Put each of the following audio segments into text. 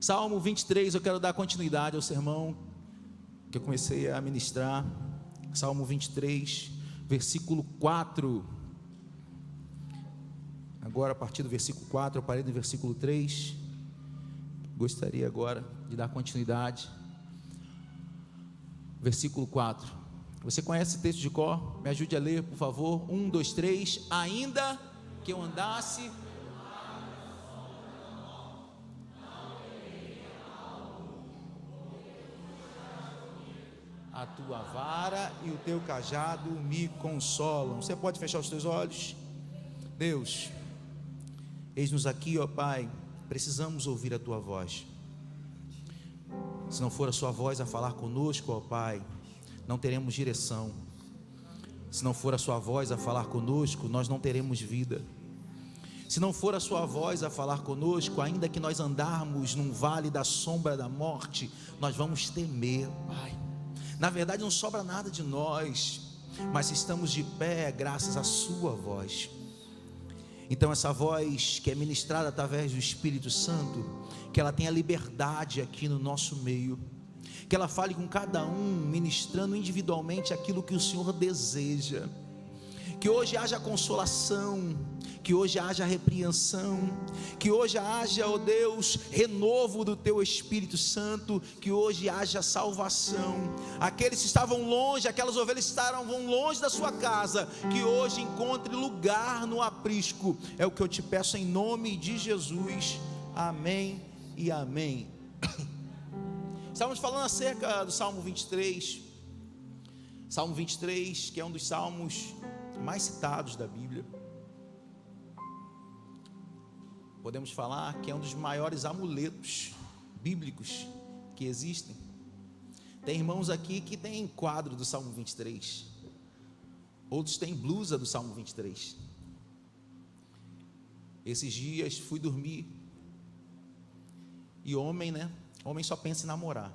Salmo 23, eu quero dar continuidade ao sermão que eu comecei a ministrar. Salmo 23, versículo 4. Agora, a partir do versículo 4, eu parei no versículo 3. Gostaria agora de dar continuidade. Versículo 4. Você conhece esse texto de cor? Me ajude a ler, por favor. 1, 2, 3. Ainda que eu andasse... a tua vara e o teu cajado me consolam. Você pode fechar os teus olhos? Deus, eis-nos aqui, ó Pai, precisamos ouvir a tua voz. Se não for a sua voz a falar conosco, ó Pai, não teremos direção. Se não for a sua voz a falar conosco, nós não teremos vida. Se não for a sua voz a falar conosco, ainda que nós andarmos num vale da sombra da morte, nós vamos temer, Pai. Na verdade não sobra nada de nós, mas estamos de pé graças à sua voz. Então essa voz que é ministrada através do Espírito Santo, que ela tenha liberdade aqui no nosso meio, que ela fale com cada um, ministrando individualmente aquilo que o Senhor deseja. Que hoje haja consolação, que hoje haja repreensão, que hoje haja, ó Deus, renovo do teu Espírito Santo, que hoje haja salvação. Aqueles que estavam longe, aquelas ovelhas que estavam longe da sua casa, que hoje encontre lugar no aprisco. É o que eu te peço em nome de Jesus. Amém e amém. Estamos falando acerca do Salmo 23. Salmo 23, que é um dos salmos mais citados da Bíblia. Podemos falar que é um dos maiores amuletos bíblicos que existem. Tem irmãos aqui que tem quadro do Salmo 23, outros têm blusa do Salmo 23. Esses dias fui dormir e homem, né? Homem só pensa em namorar.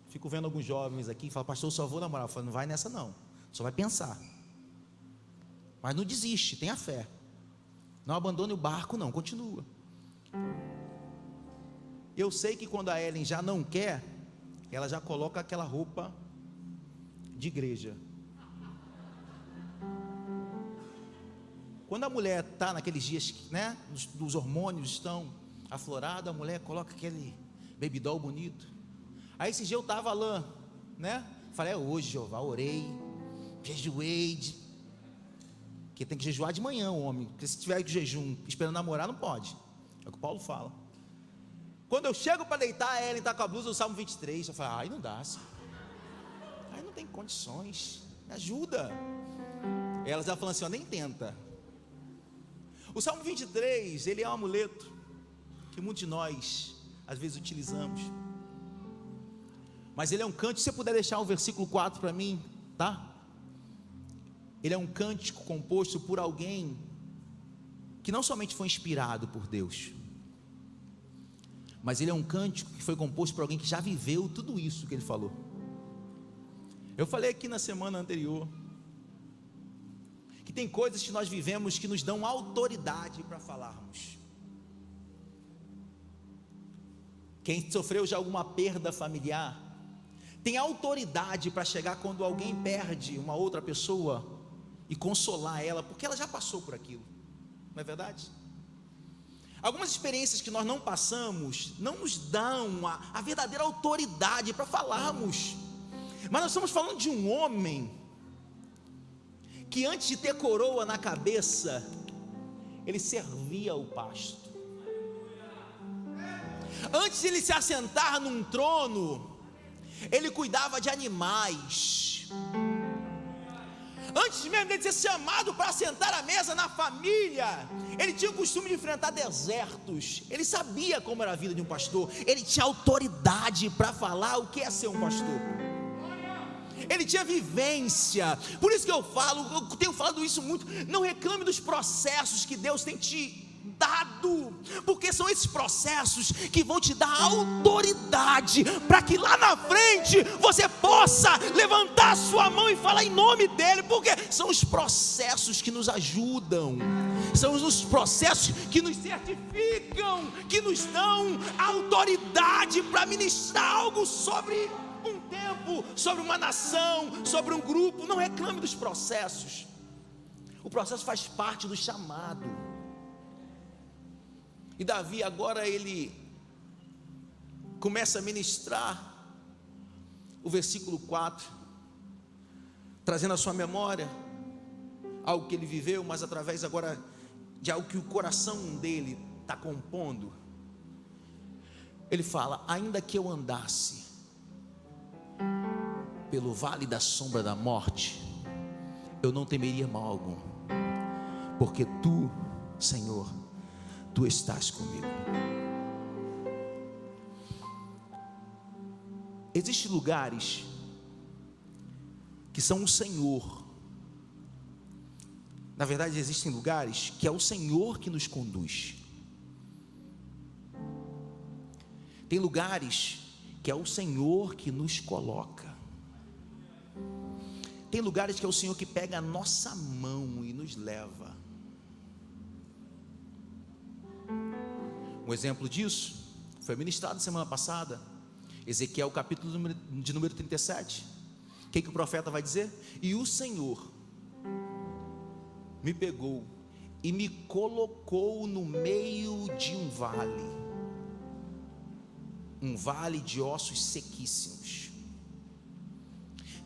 Fico vendo alguns jovens aqui e falo: pastor, eu só vou namorar. Eu falo: não vai nessa não, só vai pensar. Mas não desiste, tenha fé. Não abandone o barco não, continua. Eu sei que quando a Ellen já não quer, ela já coloca aquela roupa de igreja. Quando a mulher está naqueles dias, né, dos hormônios estão aflorados, a mulher coloca aquele baby doll bonito. Aí esse dia eu estava lá, né, falei: é hoje, Jeová, orei, jejuei, que tem que jejuar de manhã o homem, porque se tiver jejum esperando namorar, não pode. É o que o Paulo fala. Quando eu chego para deitar, ela está com a blusa do Salmo 23. Eu falo: ai, não dá, senhor. Ai, não tem condições, me ajuda. Elas já falam assim: ó, nem tenta. O Salmo 23, ele é um amuleto que muitos de nós às vezes utilizamos, mas ele é um cântico. Se você puder deixar o versículo 4 para mim, tá? Ele é um cântico composto por alguém que não somente foi inspirado por Deus, mas ele é um cântico que foi composto por alguém que já viveu tudo isso que ele falou. Eu falei aqui na semana anterior que tem coisas que nós vivemos que nos dão autoridade para falarmos. Quem sofreu já alguma perda familiar tem autoridade para chegar quando alguém perde uma outra pessoa e consolar ela, porque ela já passou por aquilo, não é verdade? Algumas experiências que nós não passamos não nos dão a verdadeira autoridade para falarmos. Mas nós estamos falando de um homem que antes de ter coroa na cabeça, ele servia o pasto. Antes de ele se assentar num trono, ele cuidava de animais. Antes mesmo de ser chamado para sentar à mesa na família, ele tinha o costume de enfrentar desertos. Ele sabia como era a vida de um pastor. Ele tinha autoridade para falar o que é ser um pastor. Ele tinha vivência. Por isso que eu tenho falado isso muito. Não reclame dos processos que Deus tem te dado, porque são esses processos que vão te dar autoridade para que lá na frente você possa levantar a sua mão e falar em nome dele, porque são os processos que nos ajudam, são os processos que nos certificam, que nos dão autoridade para ministrar algo sobre um tempo, sobre uma nação, sobre um grupo. Não reclame dos processos. O processo faz parte do chamado. E Davi agora ele começa a ministrar o versículo 4, trazendo à sua memória algo que ele viveu, mas através agora de algo que o coração dele está compondo. Ele fala: ainda que eu andasse pelo vale da sombra da morte, eu não temeria mal algum, porque tu, Senhor, tu estás comigo. Existem lugares que são o Senhor. Na verdade, existem lugares que é o Senhor que nos conduz. Tem lugares que é o Senhor que nos coloca. Tem lugares que é o Senhor que pega a nossa mão e nos leva. Um exemplo disso foi ministrado semana passada, Ezequiel capítulo de número 37. O que o profeta vai dizer? E o Senhor me pegou e me colocou no meio de um vale de ossos sequíssimos.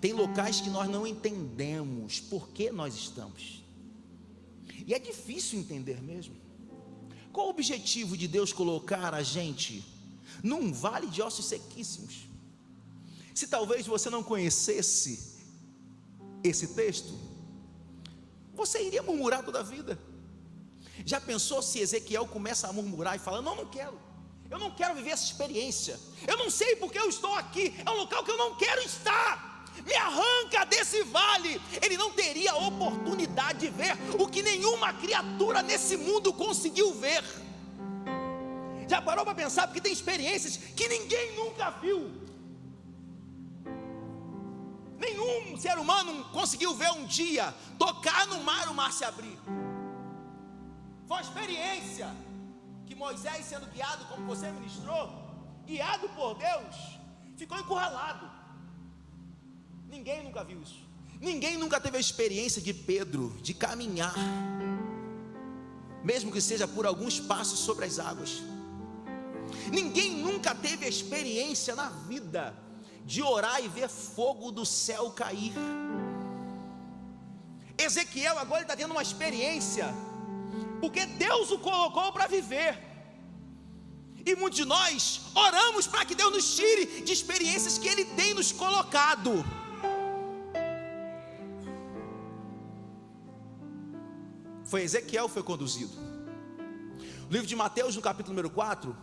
Tem locais que nós não entendemos por que nós estamos, e é difícil entender mesmo. Qual o objetivo de Deus colocar a gente num vale de ossos sequíssimos? Se talvez você não conhecesse esse texto, você iria murmurar toda a vida. Já pensou se Ezequiel começa a murmurar e fala: eu não quero viver essa experiência, eu não sei porque eu estou aqui, é um local que eu não quero estar, me arranca desse vale. Ele não teria a oportunidade de ver o que nenhuma criatura nesse mundo conseguiu ver. Já parou para pensar? Porque tem experiências que ninguém nunca viu. Nenhum ser humano conseguiu ver um dia tocar no mar, o mar se abrir. Foi uma experiência que Moisés, sendo guiado, como você ministrou, guiado por Deus, ficou encurralado. Ninguém nunca viu isso. Ninguém nunca teve a experiência de Pedro, de caminhar, mesmo que seja por alguns passos sobre as águas. Ninguém nunca teve a experiência na vida de orar e ver fogo do céu cair. Ezequiel agora está tendo uma experiência, porque Deus o colocou para viver. E muitos de nós oramos para que Deus nos tire de experiências que Ele tem nos colocado. Foi Ezequiel que foi conduzido. No livro de Mateus, no capítulo número 4,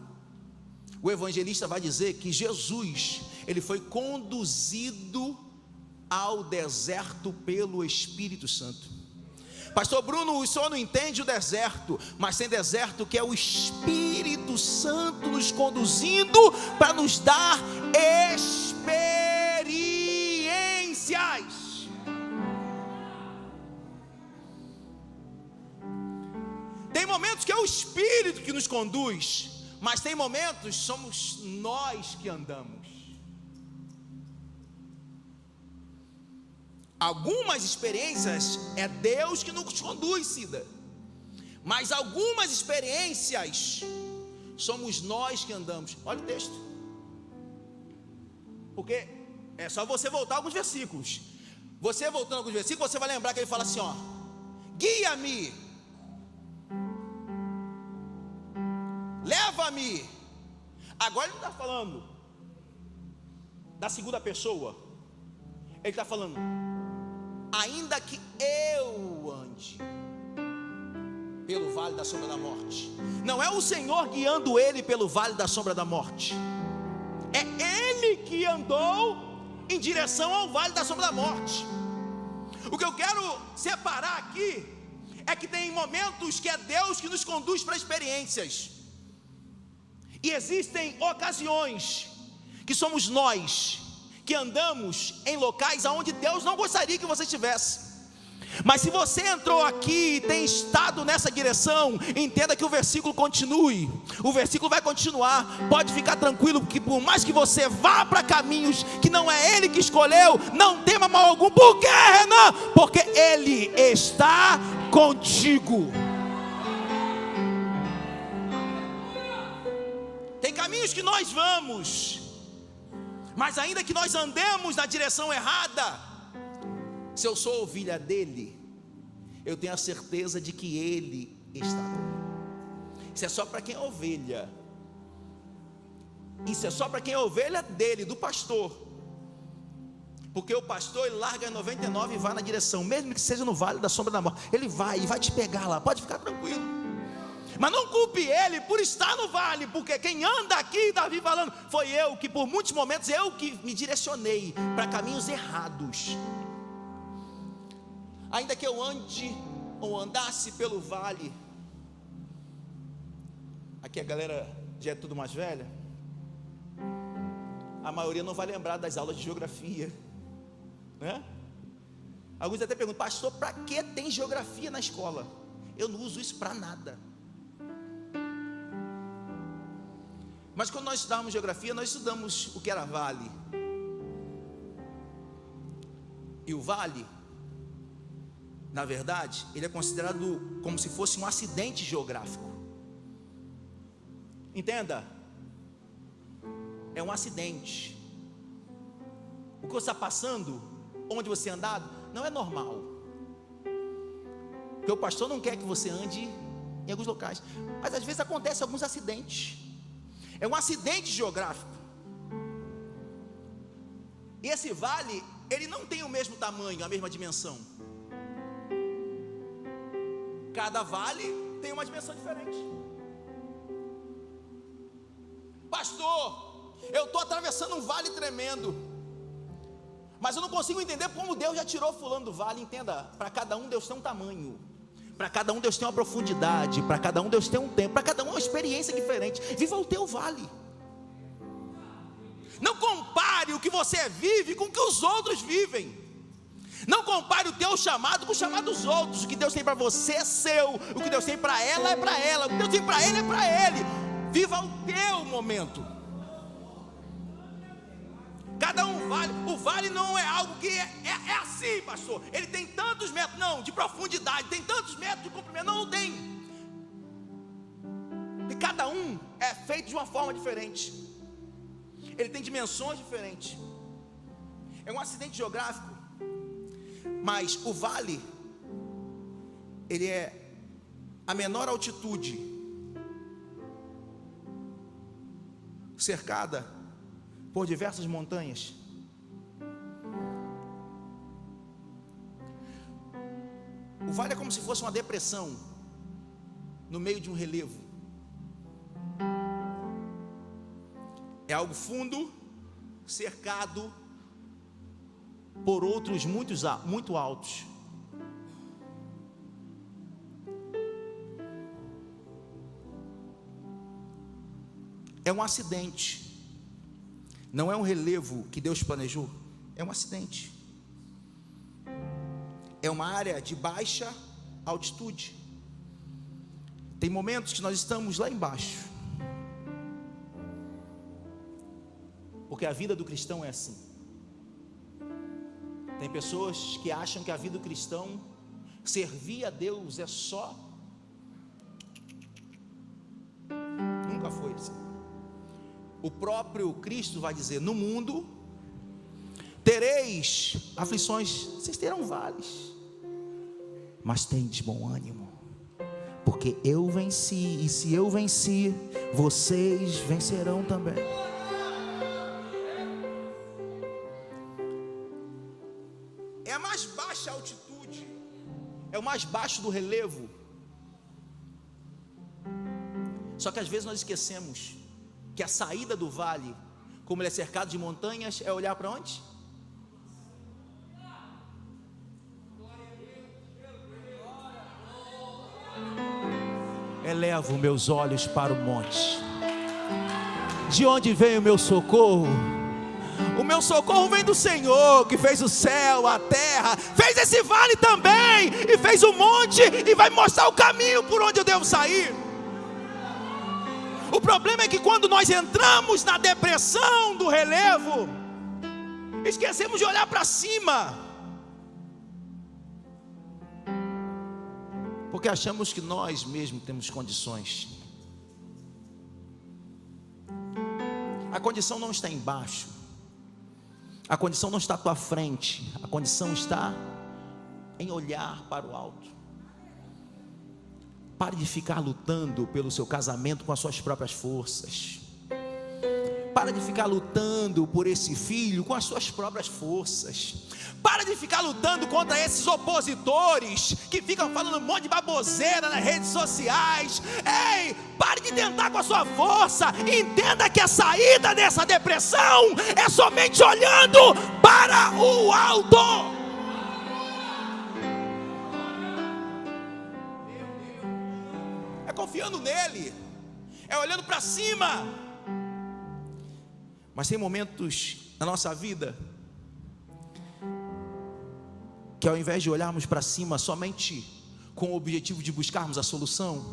o evangelista vai dizer que Jesus, ele foi conduzido ao deserto pelo Espírito Santo. Pastor Bruno, o senhor não entende o deserto, mas tem deserto que é o Espírito Santo nos conduzindo para nos dar experiências. Tem momentos que é o Espírito que nos conduz, mas tem momentos somos nós que andamos. Algumas experiências é Deus que nos conduz, Cida, mas algumas experiências somos nós que andamos. Olha o texto, porque é só você voltar alguns versículos. Você voltando alguns versículos, você vai lembrar que ele fala assim, ó: guia-me, leva-me. Agora ele não está falando da segunda pessoa, ele está falando: ainda que eu ande pelo vale da sombra da morte. Não é o Senhor guiando ele pelo vale da sombra da morte, é ele que andou em direção ao vale da sombra da morte. O que eu quero separar aqui é que tem momentos que é Deus que nos conduz para experiências, e existem ocasiões que somos nós que andamos em locais aonde Deus não gostaria que você estivesse. Mas se você entrou aqui e tem estado nessa direção, entenda que o versículo continue. O versículo vai continuar. Pode ficar tranquilo, porque por mais que você vá para caminhos que não é Ele que escolheu, não tema mal algum. Por quê, Renan? Porque Ele está contigo. Tem caminhos que nós vamos, mas ainda que nós andemos na direção errada, se eu sou ovelha dele, eu tenho a certeza de que ele está comigo. Isso é só para quem é ovelha. Isso é só para quem é ovelha dele, do pastor. Porque o pastor, ele larga 99 e vai na direção, mesmo que seja no vale da sombra da morte, ele vai e vai te pegar lá, pode ficar tranquilo. Mas não culpe ele por estar no vale, porque quem anda aqui, Davi falando, foi eu que por muitos momentos, eu que me direcionei para caminhos errados. Ainda que eu ande ou andasse pelo vale, aqui a galera já é tudo mais velha, a maioria não vai lembrar das aulas de geografia, né? Alguns até perguntam, pastor, para que tem geografia na escola? Eu não uso isso para nada. Mas quando nós estudávamos geografia, nós estudamos o que era vale. E o vale, na verdade, ele é considerado como se fosse um acidente geográfico. Entenda, é um acidente. O que você está passando, onde você andado, não é normal. Porque o pastor não quer que você ande em alguns locais, mas às vezes acontecem alguns acidentes. É um acidente geográfico. E esse vale, ele não tem o mesmo tamanho, a mesma dimensão. Cada vale tem uma dimensão diferente. Pastor, eu estou atravessando um vale tremendo, mas eu não consigo entender como Deus já tirou fulano do vale. Entenda, para cada um Deus tem um tamanho, para cada um Deus tem uma profundidade, para cada um Deus tem um tempo, para cada um uma experiência diferente. Viva o teu vale. Não compare o que você vive com o que os outros vivem. Não compare o teu chamado com o chamado dos outros. O que Deus tem para você é seu, o que Deus tem para ela é para ela, o que Deus tem para ele é para ele. Viva o teu momento. Cada um vale. O vale não é algo que é assim, pastor. Ele tem tantos metros, não, de profundidade, tem tantos metros de comprimento, não tem. E cada um é feito de uma forma diferente. Ele tem dimensões diferentes. É um acidente geográfico. Mas o vale, ele é a menor altitude, cercada por diversas montanhas. O vale é como se fosse uma depressão no meio de um relevo. É algo fundo, cercado por outros muito altos. É um acidente. Não é um relevo que Deus planejou. É um acidente. É uma área de baixa altitude. Tem momentos que nós estamos lá embaixo, porque a vida do cristão é assim. Tem pessoas que acham que a vida do cristão, servir a Deus é só. Nunca foi assim. O próprio Cristo vai dizer: no mundo tereis aflições, vocês terão vales, mas tendes bom ânimo, porque eu venci, e se eu venci, vocês vencerão também. É a mais baixa altitude, é o mais baixo do relevo. Só que às vezes nós esquecemos que a saída do vale, como ele é cercado de montanhas, é olhar para onde? Elevo meus olhos para o monte. De onde vem o meu socorro? O meu socorro vem do Senhor, que fez o céu, a terra, fez esse vale também, e fez o monte, e vai mostrar o caminho por onde eu devo sair. O problema é que quando nós entramos na depressão do relevo, esquecemos de olhar para cima, porque achamos que nós mesmos temos condições. A condição não está embaixo, a condição não está à tua frente, a condição está em olhar para o alto. Pare de ficar lutando pelo seu casamento com as suas próprias forças. Para de ficar lutando por esse filho com as suas próprias forças. Para de ficar lutando contra esses opositores que ficam falando um monte de baboseira nas redes sociais. Ei, pare de tentar com a sua força. Entenda que a saída dessa depressão é somente olhando para o alto. É confiando nele, é olhando para cima. Mas tem momentos na nossa vida que, ao invés de olharmos para cima somente com o objetivo de buscarmos a solução,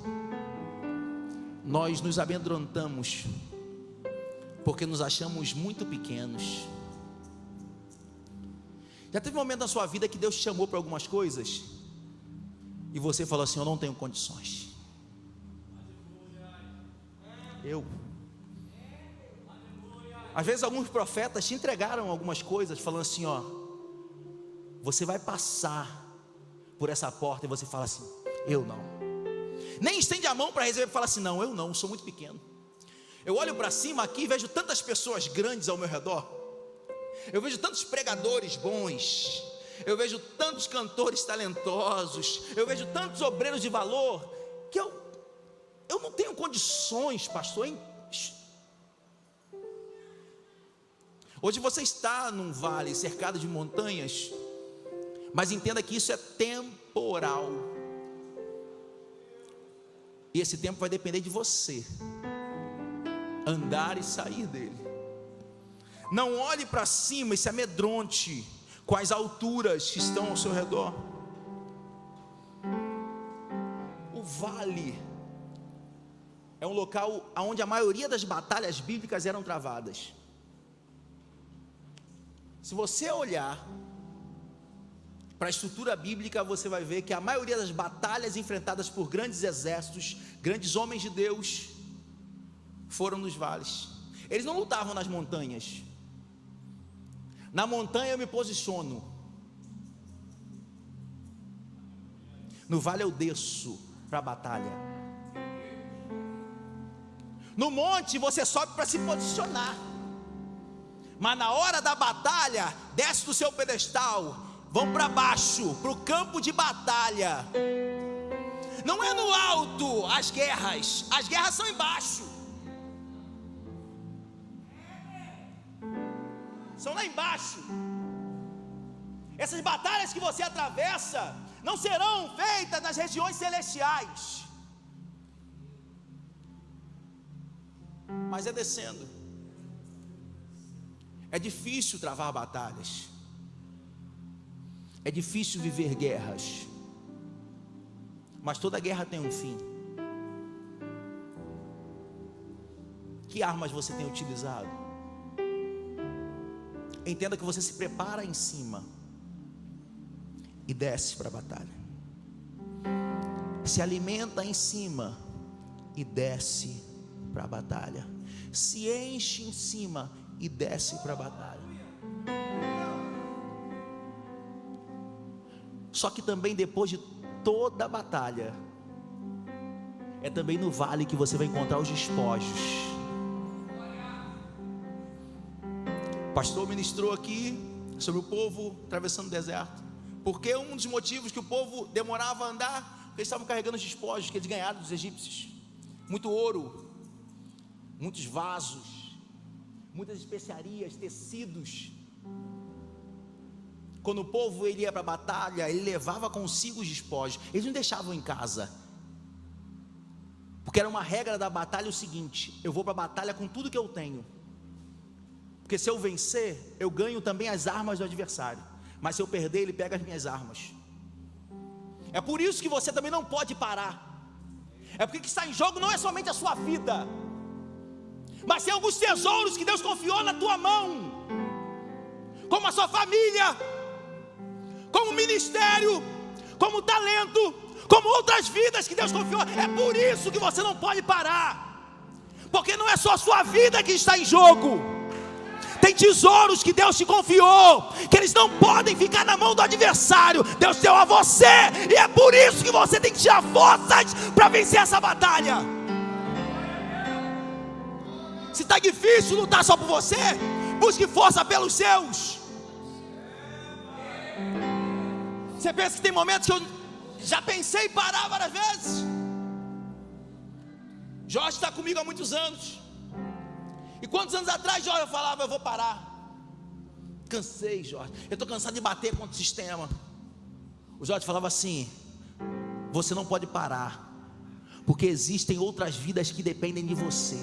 nós nos amedrontamos, porque nos achamos muito pequenos. Já teve um momento na sua vida que Deus te chamou para algumas coisas e você falou assim: eu não tenho condições. Às vezes alguns profetas te entregaram algumas coisas, falando assim: ó, você vai passar por essa porta, e você fala assim: eu não. Nem estende a mão para receber e fala assim: não, eu não, sou muito pequeno. Eu olho para cima aqui e vejo tantas pessoas grandes ao meu redor. Eu vejo tantos pregadores bons, eu vejo tantos cantores talentosos, eu vejo tantos obreiros de valor, que eu não tenho condições, pastor, hein? Hoje você está num vale cercado de montanhas, mas entenda que isso é temporal, e esse tempo vai depender de você andar e sair dele. Não olhe para cima e se amedronte com as alturas que estão ao seu redor. O vale é um local onde a maioria das batalhas bíblicas eram travadas. Se você olhar para a estrutura bíblica, você vai ver que a maioria das batalhas enfrentadas por grandes exércitos, grandes homens de Deus, foram nos vales. Eles não lutavam nas montanhas. Na montanha eu me posiciono, no vale eu desço para a batalha. No monte você sobe para se posicionar, mas na hora da batalha, desce do seu pedestal, vão para baixo, para o campo de batalha. Não é no alto as guerras são embaixo, são lá embaixo. Essas batalhas que você atravessa não serão feitas nas regiões celestiais, mas é descendo. É difícil travar batalhas, é difícil viver guerras, mas toda guerra tem um fim. Que armas você tem utilizado? Entenda que você se prepara em cima e desce para a batalha. Se alimenta em cima e desce para a batalha. Se enche em cima e desce para a batalha. Só que também depois de toda a batalha, é também no vale que você vai encontrar os despojos. O pastor ministrou aqui sobre o povo atravessando o deserto, porque um dos motivos que o povo demorava a andar, porque eles estavam carregando os despojos que eles ganharam dos egípcios. Muito ouro, muitos vasos, muitas especiarias, tecidos. Quando o povo ia para a batalha, ele levava consigo os despojos. Eles não deixavam em casa, porque era uma regra da batalha o seguinte: eu vou para a batalha com tudo que eu tenho. Porque se eu vencer, eu ganho também as armas do adversário. Mas se eu perder, ele pega as minhas armas. É por isso que você também não pode parar. É porque o que está em jogo não é somente a sua vida, mas tem alguns tesouros que Deus confiou na tua mão, como a sua família, como ministério, como talento, como outras vidas que Deus confiou. É por isso que você não pode parar, porque não é só a sua vida que está em jogo. Tem tesouros que Deus te confiou, que eles não podem ficar na mão do adversário. Deus deu a você, e é por isso que você tem que tirar forças para vencer essa batalha. Se está difícil lutar só por você, busque força pelos seus. Você pensa que tem momentos que eu já pensei em parar várias vezes. Jorge está comigo há muitos anos. E quantos anos atrás, Jorge, eu falava, eu vou parar. Cansei, Jorge, eu estou cansado de bater contra o sistema. O Jorge falava assim: você não pode parar, porque existem outras vidas que dependem de você.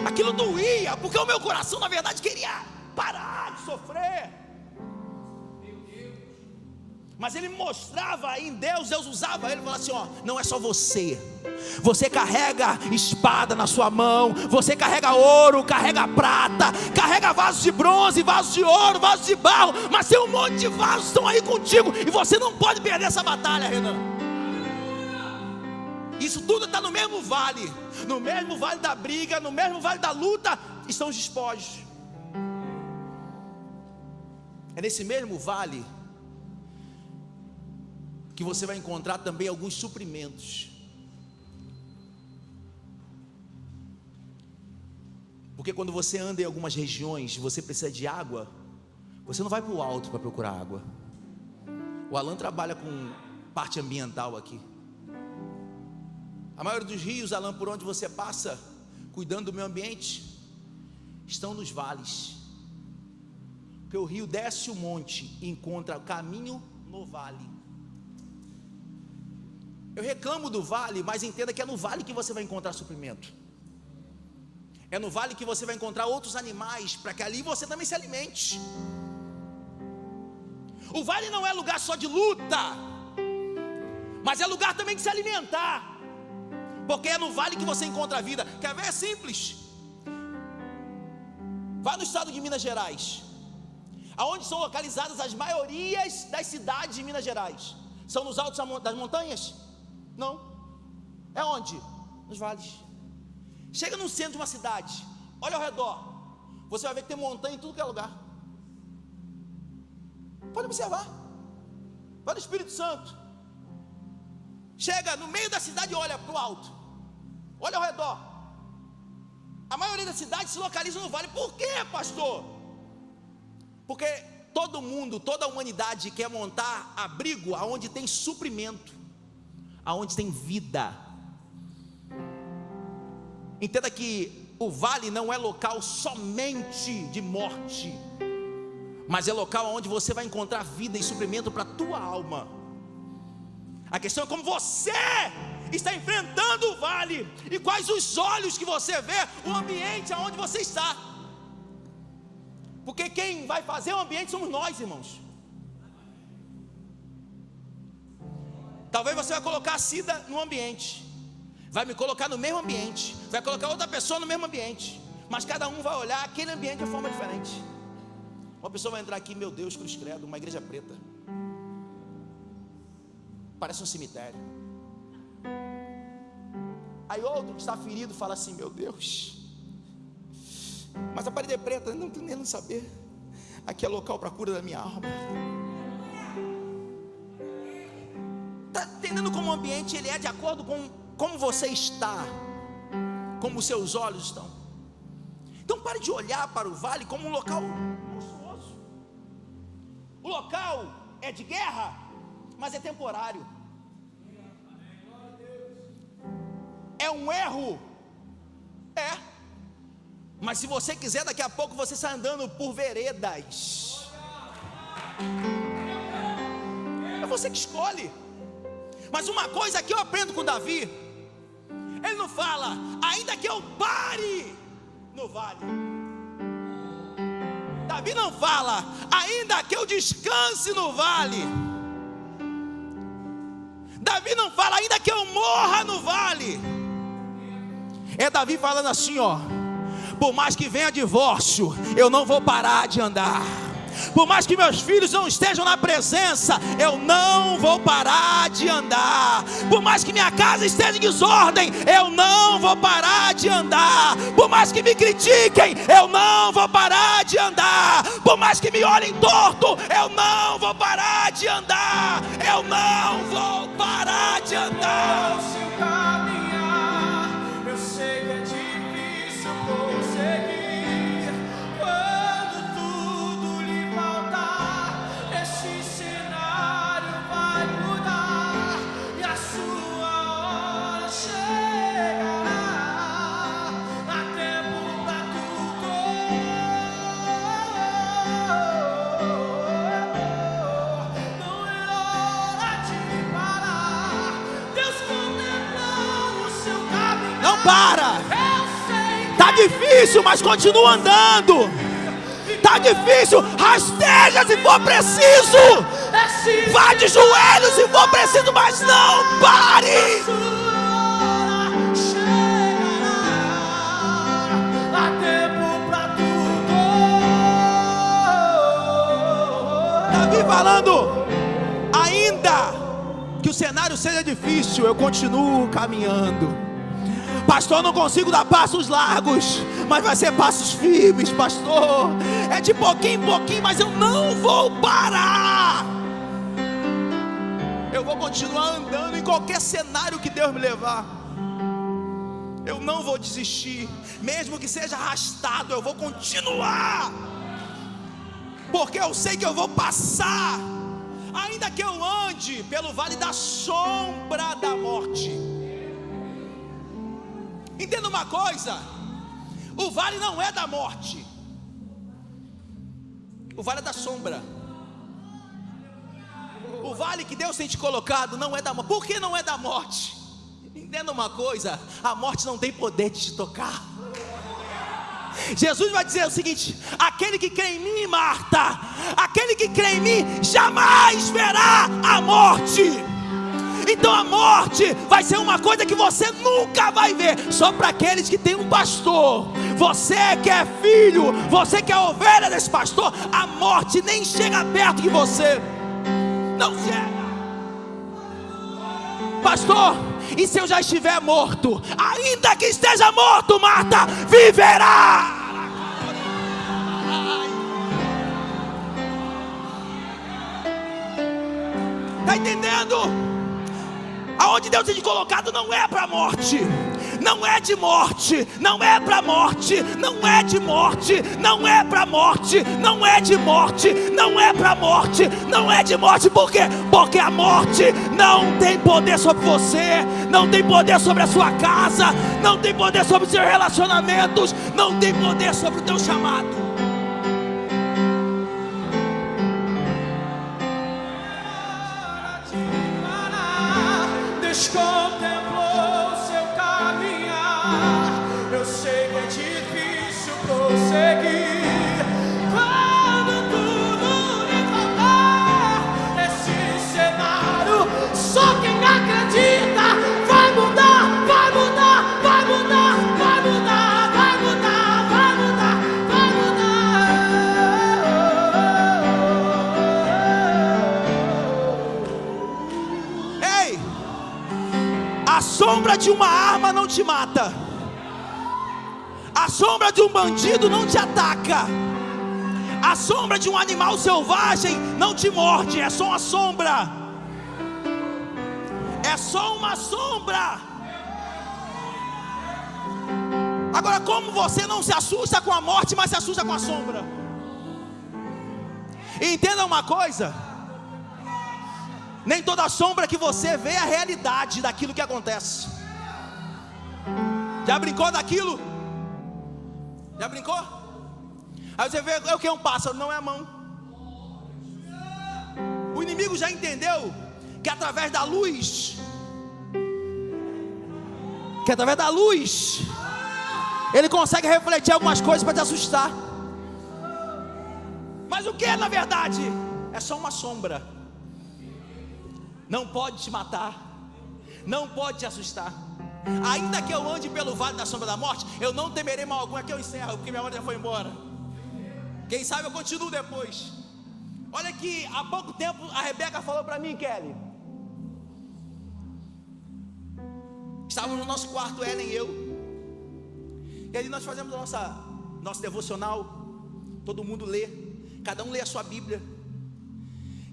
Aquilo doía, porque o meu coração na verdade queria parar de sofrer. Mas ele mostrava em Deus, Deus usava ele, falava assim: ó, não é só você. Você carrega espada na sua mão, você carrega ouro, carrega prata, carrega vasos de bronze, vasos de ouro, vasos de barro, mas tem um monte de vasos que estão aí contigo, e você não pode perder essa batalha, Renan. Isso tudo está no mesmo vale da briga, no mesmo vale da luta, estão os despojos. É nesse mesmo vale que você vai encontrar também alguns suprimentos. Porque quando você anda em algumas regiões, você precisa de água, você não vai para o alto para procurar água. O Alan trabalha com parte ambiental aqui. A maioria dos rios, Alan, por onde você passa, cuidando do meio ambiente, estão nos vales. Porque o rio desce o monte e encontra o caminho no vale. Eu reclamo do vale, mas entenda que é no vale que você vai encontrar suprimento. É no vale que você vai encontrar outros animais, para que ali você também se alimente. O vale não é lugar só de luta, mas é lugar também de se alimentar, porque é no vale que você encontra a vida. Quer ver? É simples. Vá no estado de Minas Gerais, aonde são localizadas as maiorias das cidades de Minas Gerais. São nos altos das montanhas? Não. É onde? Nos vales. Chega no centro de uma cidade, olha ao redor, você vai ver que tem montanha em tudo que é lugar. Pode observar. Vai no Espírito Santo, chega no meio da cidade e olha para o alto, olha ao redor. A maioria da cidade se localiza no vale. Por quê, pastor? Porque todo mundo, toda a humanidade quer montar abrigo aonde tem suprimento, aonde tem vida. Entenda que o vale não é local somente de morte, mas é local onde você vai encontrar vida e suprimento para a tua alma. A questão é como você está enfrentando o vale, e quais os olhos que você vê, o ambiente aonde você está. Porque quem vai fazer o ambiente somos nós, irmãos. Talvez você vai colocar a Cida no ambiente, vai me colocar no mesmo ambiente, vai colocar outra pessoa no mesmo ambiente, mas cada um vai olhar aquele ambiente de forma diferente. Uma pessoa vai entrar aqui, meu Deus, cruz credo, uma igreja preta, parece um cemitério. Aí outro que está ferido fala assim: meu Deus, mas a parede é preta, não tenho nem não saber, aqui é local para a cura da minha alma. Está entendendo como o ambiente ele é de acordo com como você está, como os seus olhos estão. Então pare de olhar para o vale como um local monstruoso. O local é de guerra, mas é temporário. É um erro? É. Mas se você quiser, daqui a pouco você está andando por veredas. É você que escolhe. Mas uma coisa que eu aprendo com Davi, ele não fala, ainda que eu pare no vale. Davi não fala, ainda que eu descanse no vale. Davi não fala, ainda que eu morra no vale. É Davi falando assim, ó: por mais que venha divórcio, eu não vou parar de andar. Por mais que meus filhos não estejam na presença, eu não vou parar de andar. Por mais que minha casa esteja em desordem, eu não vou parar de andar. Por mais que me critiquem, eu não vou parar de andar. Por mais que me olhem torto, eu não vou parar de andar. Eu não vou parar de andar. Seu caminhar, eu sei que é difícil conseguir. Quando tudo lhe faltar, esse cenário vai mudar e a sua hora chegará. Há tempo pra tudo. Não é hora de parar. Deus contemplou o seu caminho. Não para. Eu sei que Tá difícil, mas continua andando. Tá difícil, rasteja se for preciso. esse Vá de joelhos se for preciso, mas não pare. sua hora chegará. Há tempo pra tudo. Davi falando, ainda que o cenário seja difícil, eu continuo caminhando. Pastor, não consigo dar passos largos, mas vai ser passos firmes, pastor. É de pouquinho em pouquinho, mas eu não vou parar. Eu vou continuar andando em qualquer cenário que Deus me levar. Eu não vou desistir, mesmo que seja arrastado, eu vou continuar. Porque eu sei que eu vou passar. Ainda que eu ande pelo vale da sombra da morte. Entenda uma coisa: o vale não é da morte, o vale é da sombra. O vale que Deus tem te colocado não é da morte. Por que não é da morte? Entenda uma coisa: a morte não tem poder de te tocar. Jesus vai dizer o seguinte: aquele que crê em mim, Marta, aquele que crê em mim jamais verá a morte. Então a morte vai ser uma coisa que você nunca vai ver, só para aqueles que têm um pastor. Você que é filho, você que é ovelha desse pastor, a morte nem chega perto de você. Não chega. Pastor, e se eu já estiver morto? Ainda que esteja morto, Marta, viverá. Está entendendo? Aonde Deus tem te colocado não é para morte, não é de morte, não é para morte, não é de morte, não é para morte, não é de morte, não é para morte, não é de morte. Por quê? Porque a morte não tem poder sobre você, não tem poder sobre a sua casa, não tem poder sobre os seus relacionamentos, não tem poder sobre o teu chamado. Deus contemplou seu caminhar. Eu sei que é difícil prosseguir. Quando tudo lhe faltar, esse cenário, só quem acredita vai mudar, vai mudar, vai mudar, vai mudar, vai mudar, vai mudar, vai mudar. Ei! A sombra de uma arma não te mata. A sombra de um bandido não te ataca. A sombra de um animal selvagem não te morde. É só uma sombra. É só uma sombra. Agora, como você não se assusta com a morte, mas se assusta com a sombra? Entenda uma coisa: nem toda sombra que você vê é a realidade daquilo que acontece. Já brincou daquilo? Já brincou? Aí você vê, é o que? Um pássaro, não é a mão. O inimigo já entendeu que através da luz, Ele consegue refletir algumas coisas para te assustar. Mas o que é na verdade? É só uma sombra. Não pode te matar, não pode te assustar. Ainda que eu ande pelo vale da sombra da morte, eu não temerei mal algum. Aqui eu encerro, porque minha mãe já foi embora. Quem sabe eu continuo depois. Olha que há pouco tempo a Rebeca falou para mim, Kelly. Estávamos no nosso quarto, Ellen e eu. E ali nós fazemos nosso devocional. Todo mundo lê, cada um lê a sua Bíblia.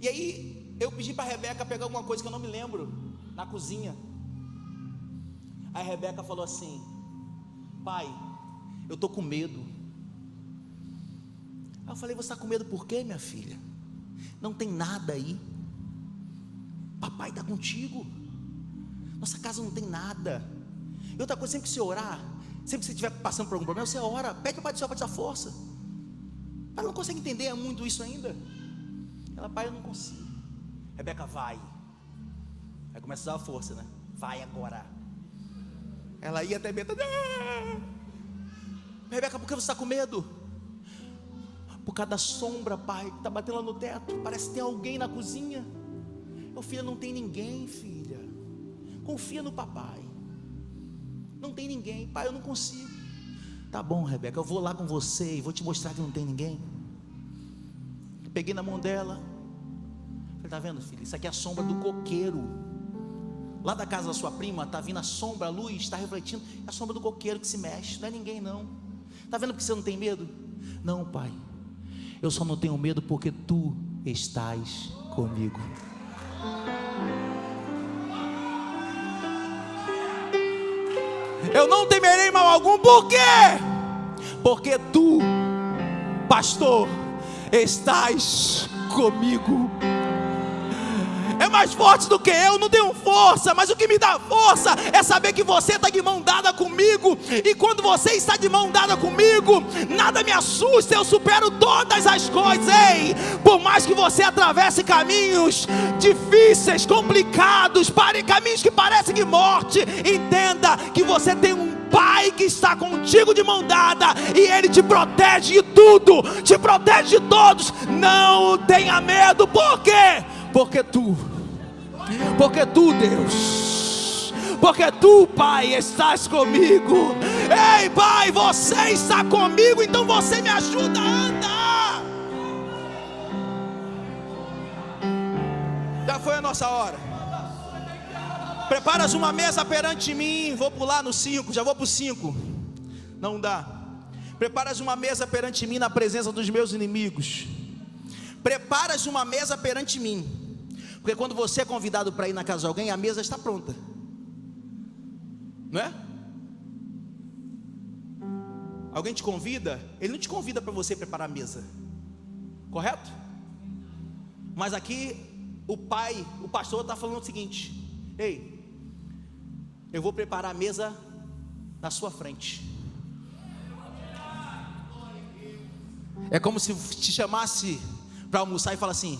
E aí eu pedi para a Rebeca pegar alguma coisa que eu não me lembro na cozinha. Aí a Rebeca falou assim: pai, eu estou com medo. Aí eu falei: você está com medo por quê, minha filha? Não tem nada aí. Papai está contigo. Nossa casa não tem nada. E outra coisa, sempre que você orar, sempre que você estiver passando por algum problema, você ora, pede para o Pai do Céu para te dar força. Pai, não consegue entender muito isso ainda. Ela: pai, eu não consigo. Rebeca: vai. Aí começa a usar a força, né? Vai agora. Ela ia até medo. Rebeca, por que você está com medo? Por causa da sombra, pai, que está batendo lá no teto. Parece que tem alguém na cozinha. Meu filho, não tem ninguém, filha. Confia no papai. Não tem ninguém. Pai, eu não consigo. Tá bom, Rebeca, eu vou lá com você e vou te mostrar que não tem ninguém. Peguei na mão dela. Falei: tá vendo, filha? Isso aqui é a sombra do coqueiro. Lá da casa da sua prima está vindo a sombra, a luz está refletindo. É a sombra do coqueiro que se mexe. Não é ninguém não. Tá vendo porque você não tem medo? Não, pai, eu só não tenho medo porque tu estás comigo. Eu não temerei mal algum. Por quê? Porque tu, pastor, estás comigo. É mais forte do que eu, não tenho força, mas o que me dá força é saber que você está de mão dada comigo. E quando você está de mão dada comigo, nada me assusta, eu supero todas as coisas. Ei, por mais que você atravesse caminhos difíceis, complicados, caminhos que parecem de morte, entenda que você tem um Pai que está contigo de mão dada, e Ele te protege de tudo, te protege de todos. Não tenha medo. Por quê? Porque tu, Deus, porque tu, Pai, estás comigo. Ei, Pai, você está comigo, então você me ajuda a andar. Já foi a nossa hora. Preparas uma mesa perante mim. Vou pular no 5, já vou para o 5. Não dá. Preparas uma mesa perante mim na presença dos meus inimigos. Preparas uma mesa perante mim. Porque quando você é convidado para ir na casa de alguém, a mesa está pronta, não é? Alguém te convida, ele não te convida para você preparar a mesa, correto? Mas aqui o pastor está falando o seguinte: ei, eu vou preparar a mesa na sua frente. É como se te chamasse para almoçar e fala assim: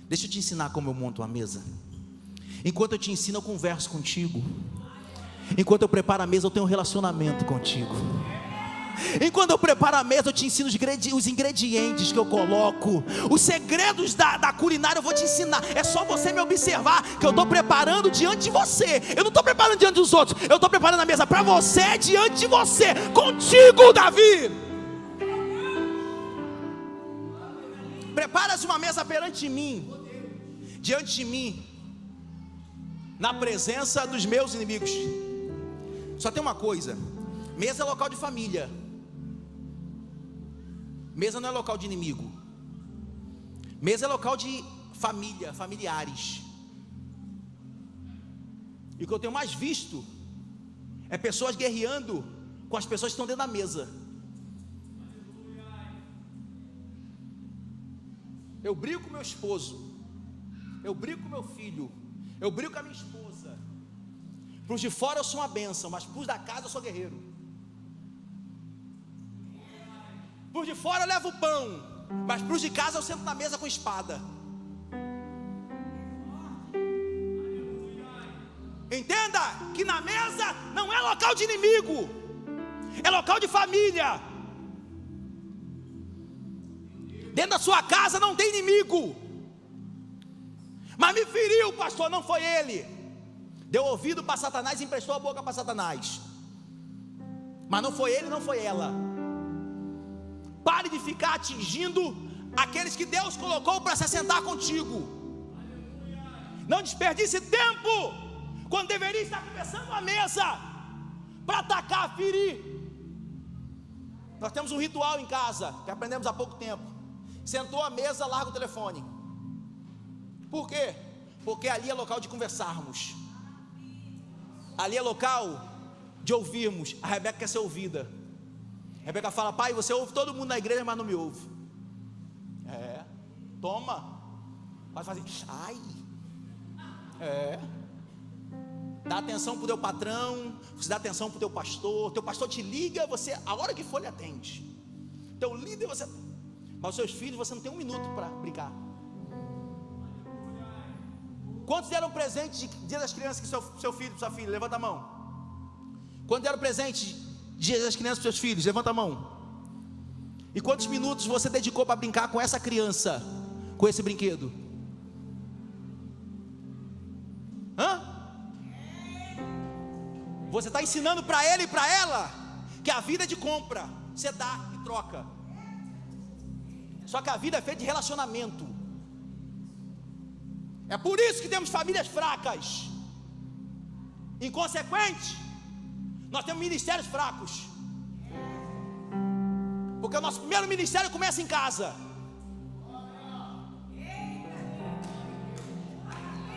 deixa eu te ensinar como eu monto uma mesa. Enquanto eu te ensino, eu converso contigo. Enquanto eu preparo a mesa, eu tenho um relacionamento contigo. Enquanto eu preparo a mesa, eu te ensino os ingredientes que eu coloco. Os segredos da culinária eu vou te ensinar. É só você me observar que eu estou preparando diante de você. Eu não estou preparando diante dos outros. Eu estou preparando a mesa para você, diante de você. Contigo, Davi. Preparas uma mesa perante mim, diante de mim, na presença dos meus inimigos. Só tem uma coisa: mesa é local de família. Mesa não é local de inimigo. Mesa é local de família, familiares. E o que eu tenho mais visto é pessoas guerreando com as pessoas que estão dentro da mesa. Eu brigo com meu esposo, eu brigo com meu filho, eu brigo com a minha esposa. Para os de fora eu sou uma bênção, mas para os da casa eu sou guerreiro. Para os de fora eu levo pão, mas para os de casa eu sento na mesa com espada. Entenda que na mesa não é local de inimigo, é local local de família. Dentro da sua casa não tem inimigo. Mas me feriu, pastor, não foi ele. Deu ouvido para Satanás e emprestou a boca para Satanás. Mas não foi ele, não foi ela. Pare de ficar atingindo aqueles que Deus colocou para se assentar contigo. Não desperdice tempo quando deveria estar começando a mesa para atacar, ferir. Nós temos um ritual em casa que aprendemos há pouco tempo. Sentou à mesa, larga o telefone. Por quê? Porque ali é local de conversarmos. Ali é local de ouvirmos. A Rebeca quer ser ouvida. A Rebeca fala: pai, você ouve todo mundo na igreja, mas não me ouve. Toma. Pode fazer. Ai. Dá atenção para o teu patrão. Você dá atenção para o teu pastor te liga, você, a hora que for, ele atende. Teu líder, você. Mas os seus filhos, você não tem um minuto para brincar. Quantos deram presente de Dia das Crianças que seu filho, sua filha? Levanta a mão. Quantos deram presente de Dia das Crianças para seus filhos? Levanta a mão. E quantos minutos você dedicou para brincar com essa criança, com esse brinquedo? Você está ensinando para ele e para ela que a vida é de compra. Você dá e troca. Só que a vida é feita de relacionamento. É por isso que temos famílias fracas. Inconsequente, nós temos ministérios fracos. Porque o nosso primeiro ministério começa em casa.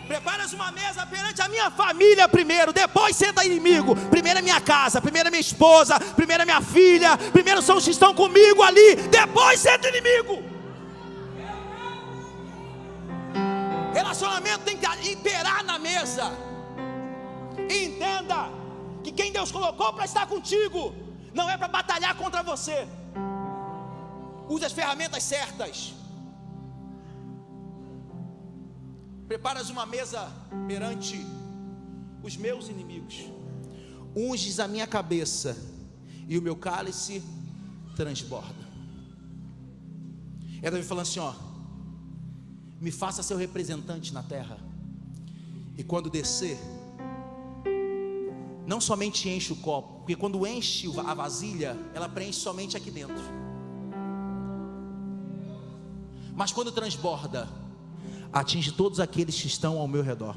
Preparas uma mesa perante a minha família primeiro, depois senta inimigo. Primeiro é minha casa, primeiro é minha esposa, primeiro é minha filha, primeiro são os que estão comigo ali, depois senta inimigo. Relacionamento tem que imperar na mesa. E entenda que quem Deus colocou para estar contigo não é para batalhar contra você. Use as ferramentas certas. Preparas uma mesa perante os meus inimigos. Unges a minha cabeça e o meu cálice transborda. É Davi falando assim, ó: me faça seu representante na terra. E quando descer, não somente enche o copo, porque quando enche a vasilha, ela preenche somente aqui dentro. Mas quando transborda, atinge todos aqueles que estão ao meu redor.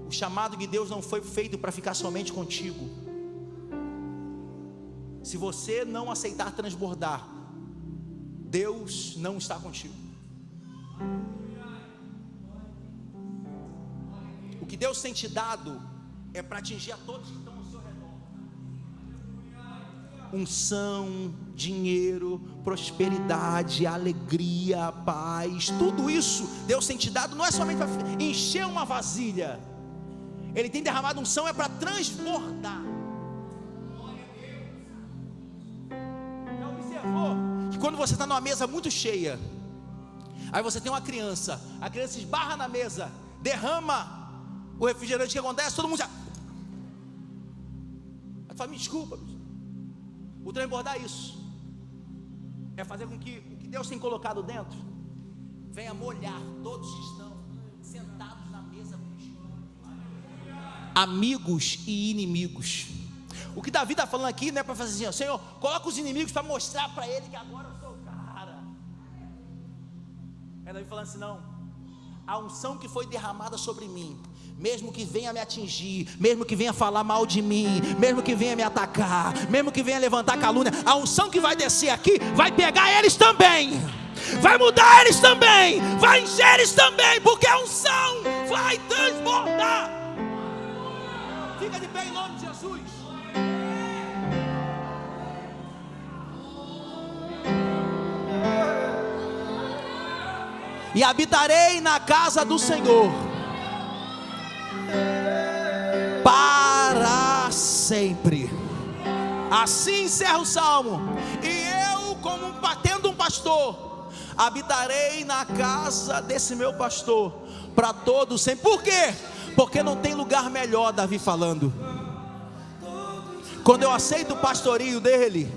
O chamado de Deus não foi feito para ficar somente contigo. Se você não aceitar transbordar, Deus não está contigo. O que Deus tem te dado é para atingir a todos que estão ao seu redor. Unção, dinheiro, prosperidade, alegria, paz, tudo isso Deus tem te dado, não é somente para encher uma vasilha. Ele tem derramado unção, é para transbordar. Já observou que quando você está numa mesa muito cheia, aí você tem uma criança, a criança esbarra na mesa, derrama o refrigerante, o que acontece? Todo mundo já fala: me desculpa. O transbordar é isso, é fazer com que o que Deus tem colocado dentro venha molhar todos que estão sentados na mesa contigo, amigos e inimigos. O que Davi está falando aqui não é para fazer assim, ó: Senhor, coloca os inimigos para mostrar para ele que agora eu sou o cara. É Davi falando assim: não, a unção que foi derramada sobre mim, mesmo que venha me atingir, mesmo que venha falar mal de mim, mesmo que venha me atacar, mesmo que venha levantar calúnia, a unção que vai descer aqui vai pegar eles também, vai mudar eles também, vai encher eles também, porque a unção vai transbordar. Fica de pé em nome de Jesus. E habitarei na casa do Senhor para sempre. Assim encerra o salmo. E eu, como tendo um pastor, habitarei na casa desse meu pastor para todos sempre. Por quê? Porque não tem lugar melhor, Davi falando. Quando eu aceito o pastoreio dele,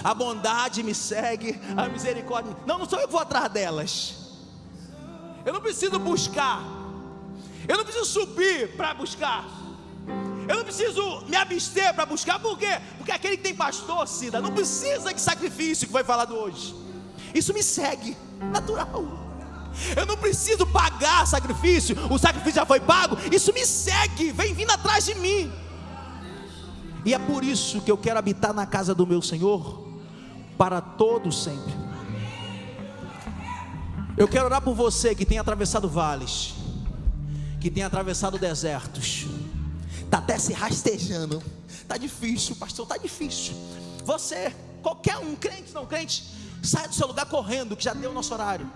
a bondade me segue, a misericórdia. Não sou eu que vou atrás delas. Eu não preciso buscar. Eu não preciso subir para buscar. Eu não preciso me abster para buscar. Por quê? Porque aquele que tem pastor, Cida, não precisa de sacrifício, que foi falado hoje. Isso me segue, natural. Eu não preciso pagar sacrifício. O sacrifício já foi pago. Isso me segue, vem vindo atrás de mim. E é por isso que eu quero habitar na casa do meu Senhor para todos sempre. Eu quero orar por você que tem atravessado vales, que tem atravessado desertos, está até se rastejando, está difícil, pastor, está difícil. Você, qualquer um, crente, não crente, sai do seu lugar correndo, que já deu o nosso horário.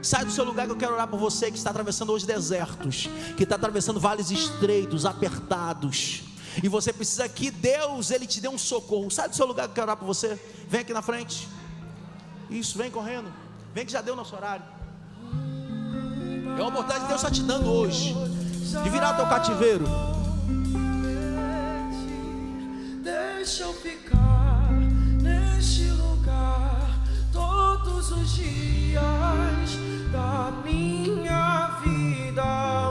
Sai do seu lugar, que eu quero orar por você que está atravessando hoje desertos, que está atravessando vales estreitos, apertados, e você precisa que Deus, Ele te dê um socorro. Sai do seu lugar que eu quero orar por você. Vem aqui na frente. Isso, vem correndo. Vem que já deu o nosso horário. É uma oportunidade que Deus está te dando hoje, de virar o teu cativeiro. Deixa eu ficar neste lugar todos os dias da minha vida.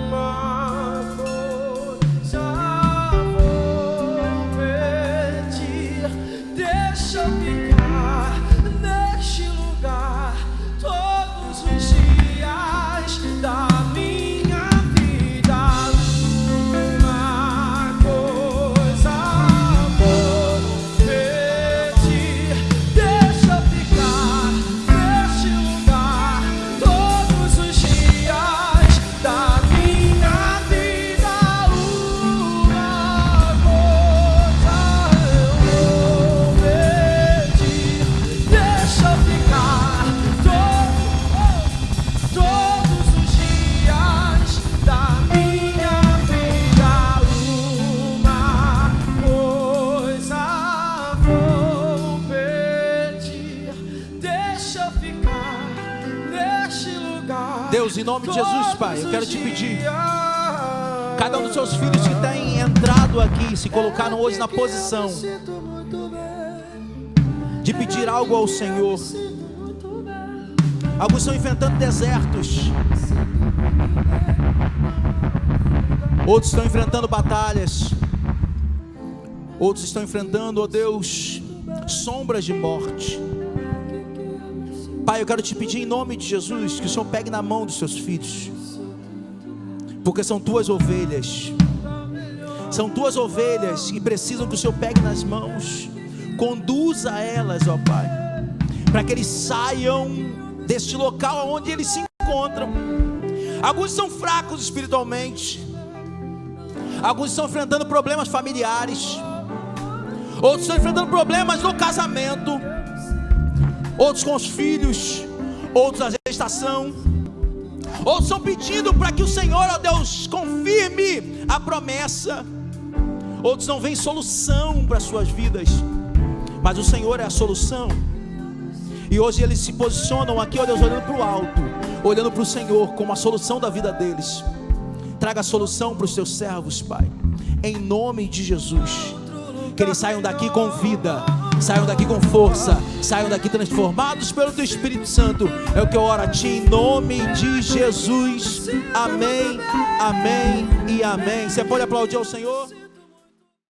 Uma coisa vou pedir. Deixa eu ficar neste lugar todos os dias da minha vida. Uma coisa vou pedir. Deixa eu ficar neste lugar todos os dias da minha vida. Uma coisa eu vou pedir. Deixa eu ficar todos os dias da minha vida. Uma coisa vou pedir. Deixa eu ficar neste lugar. Deus, em nome de Jesus, Pai, eu quero te pedir, Cada cada um dos seus filhos que tem entrado aqui, se colocaram hoje na posição de pedir algo ao Senhor. Alguns estão enfrentando desertos, outros estão enfrentando batalhas, outros estão enfrentando, ó Deus, sombras de morte. Pai, eu quero te pedir em nome de Jesus que o Senhor pegue na mão dos seus filhos, porque são tuas ovelhas. São tuas ovelhas que precisam que o Senhor pegue nas mãos, conduza elas, ó Pai, para que eles saiam deste local onde eles se encontram. Alguns são fracos espiritualmente, alguns estão enfrentando problemas familiares, outros estão enfrentando problemas no casamento, outros com os filhos, outros na gestação, outros estão pedindo para que o Senhor, ó Deus, confirme a promessa. Outros não veem solução para as suas vidas, mas o Senhor é a solução. E hoje eles se posicionam aqui, ó Deus, olhando para o alto, olhando para o Senhor como a solução da vida deles. Traga a solução para os teus servos, Pai, em nome de Jesus. Que eles saiam daqui com vida, saiam daqui com força, saiam daqui transformados pelo teu Espírito Santo. É o que eu oro a ti em nome de Jesus. Amém, amém e amém. Você pode aplaudir ao Senhor?